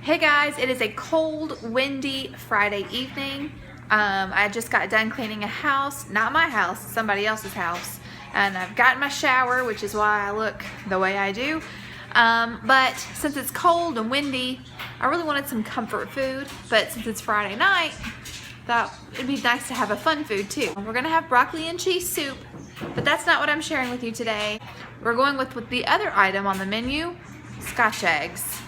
Hey guys, it is a cold, windy Friday evening. I just got done cleaning a house, not my house, somebody else's house. And I've gotten my shower, which is why I look the way I do. But since it's cold and windy, I really wanted some comfort food. But since it's Friday night, thought it'd be nice to have a fun food too. We're gonna have broccoli and cheese soup, but that's not what I'm sharing with you today. We're going with the other item on the menu, Scotch eggs.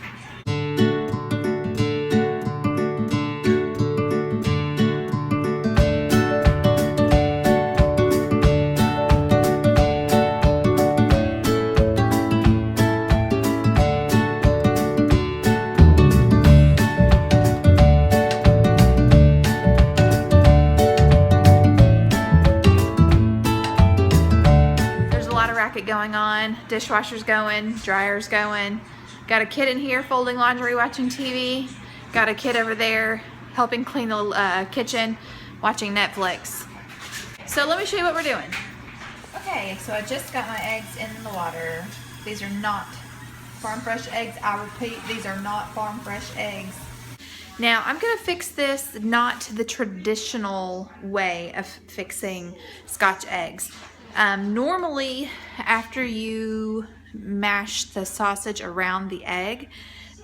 Going on, dishwasher's going, dryer's going, got a kid in here folding laundry, watching TV, got a kid over there helping clean the kitchen, watching Netflix. So let me show you what we're doing. Okay, so I just got my eggs in the water. These are not farm fresh eggs. I repeat, these are not farm fresh eggs. Now I'm gonna fix this not the traditional way of fixing Scotch eggs. Normally, after you mash the sausage around the egg,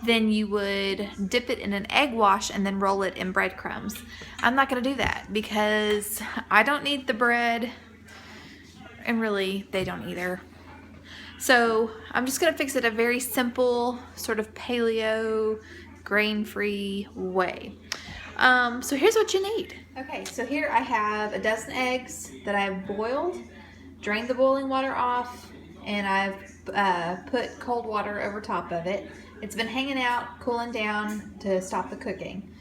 then you would dip it in an egg wash and then roll it in breadcrumbs. I'm not going to do that because I don't need the bread, and really, they don't either. So I'm just going to fix it a very simple, sort of paleo, grain-free way. So here's what you need. Okay, so here I have a dozen eggs that I've boiled. Drained the boiling water off, and I've put cold water over top of it. It's been hanging out, cooling down to stop the cooking.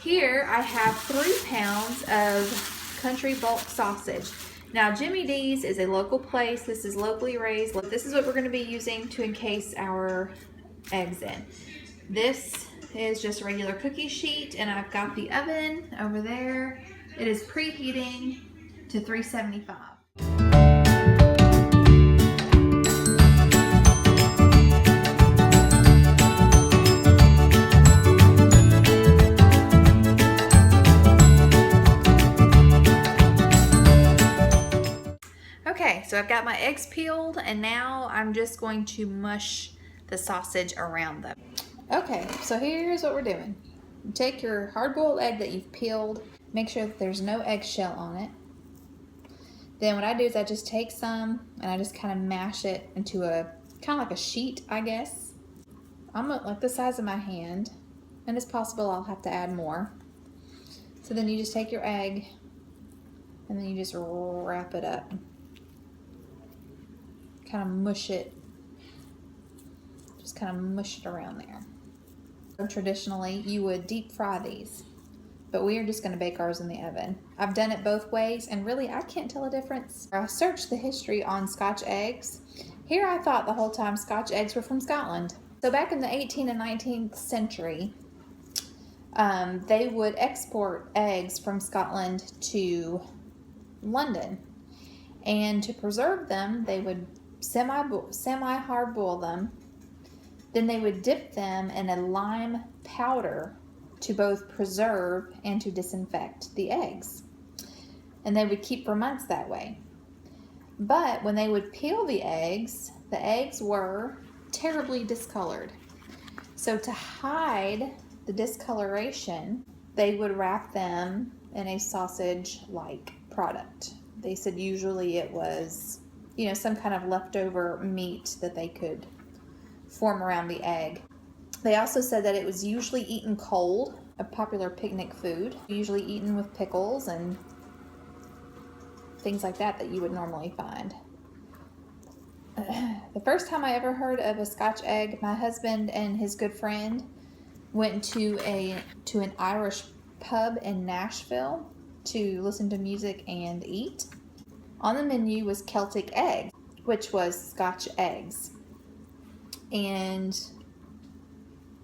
Here I have 3 pounds of country bulk sausage. Now Jimmy D's is a local place. This is locally raised. This is what we're going to be using to encase our eggs in. This is just a regular cookie sheet, and I've got the oven over there. It is preheating to 375. Okay, so I've got my eggs peeled, and now I'm just going to mush the sausage around them. Okay, so here's what we're doing. You take your hard-boiled egg that you've peeled, make sure that there's no eggshell on it. Then what I do is I just take some and I just kind of mash it into a kind of like a sheet, I guess. I'm like the size of my hand, and it's possible I'll have to add more. So then you just take your egg and then you just wrap it up. Kind of mush it, just kind of mush it around there. So traditionally, you would deep fry these, but we are just going to bake ours in the oven. I've done it both ways, and really I can't tell a difference. I searched the history on Scotch eggs. Here I thought the whole time Scotch eggs were from Scotland. So back in the 18th and 19th century, they would export eggs from Scotland to London, and to preserve them, they would semi-hard boil them. Then they would dip them in a lime powder to both preserve and to disinfect the eggs. And they would keep for months that way. But when they would peel the eggs were terribly discolored. So to hide the discoloration, they would wrap them in a sausage-like product. They said usually it was, some kind of leftover meat that they could form around the egg. They also said that it was usually eaten cold, a popular picnic food, usually eaten with pickles and things like that you would normally find. The first time I ever heard of a Scotch egg, my husband and his good friend went to an Irish pub in Nashville to listen to music and eat. On the menu was Celtic egg, which was Scotch eggs. And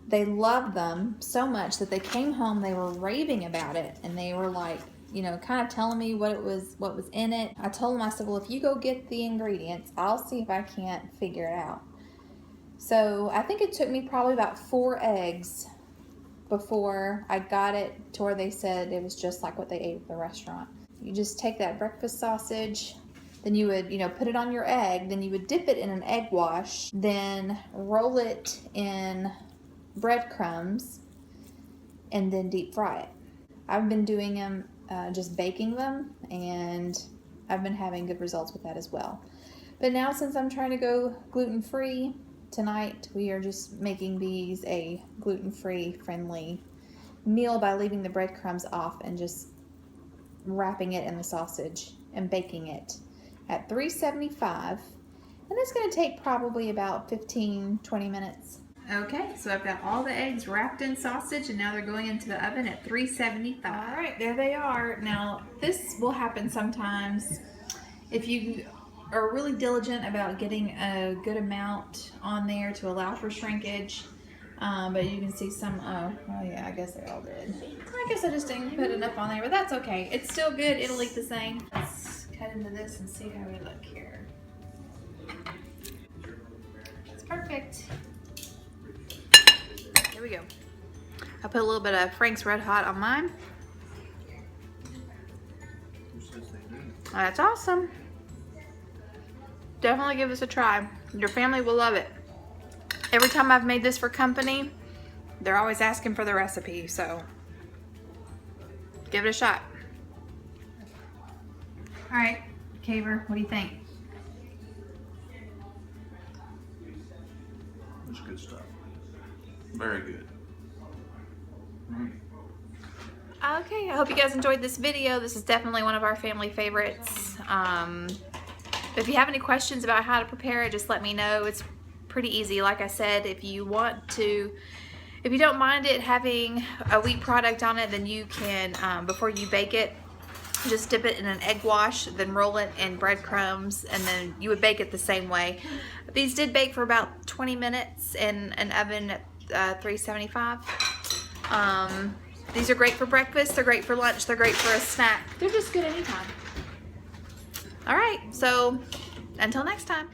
they loved them so much that they came home, they were raving about it, and they were like, kind of telling me what was in it. I told them, I said, well, if you go get the ingredients, I'll see if I can't figure it out. So I think it took me probably about 4 eggs before. I got it to where they said it was just like what they ate at the restaurant. You just take that breakfast sausage, then you would, put it on your egg, then you would dip it in an egg wash, then roll it in breadcrumbs, and then deep fry it. I've been doing them, just baking them, and I've been having good results with that as well. But now, since I'm trying to go gluten-free, tonight we are just making these a gluten-free friendly meal by leaving the breadcrumbs off and just wrapping it in the sausage and baking it at 375. And it's going to take probably about 15-20 minutes. Okay, so I've got all the eggs wrapped in sausage, and now they're going into the oven at 375. All right, there they are. Now, this will happen sometimes if you are really diligent about getting a good amount on there to allow for shrinkage. But you can see some, oh yeah, I guess they all did. I guess I just didn't put enough on there, but that's okay. It's still good. It'll eat the same. Let's cut into this and see how we look here. It's perfect. Here we go. I put a little bit of Frank's Red Hot on mine. That's awesome. Definitely give this a try. Your family will love it. Every time I've made this for company, they're always asking for the recipe, so give it a shot. All right, Caver, what do you think? It's good stuff. Very good. Okay, I hope you guys enjoyed this video. This is definitely one of our family favorites. If you have any questions about how to prepare it, just let me know. It's pretty easy. Like I said, if you don't mind it having a wheat product on it, then you can, before you bake it, just dip it in an egg wash, then roll it in breadcrumbs, and then you would bake it the same way. These did bake for about 20 minutes in an oven at 375. These are great for breakfast, they're great for lunch, they're great for a snack. They're just good anytime. All right, so until next time.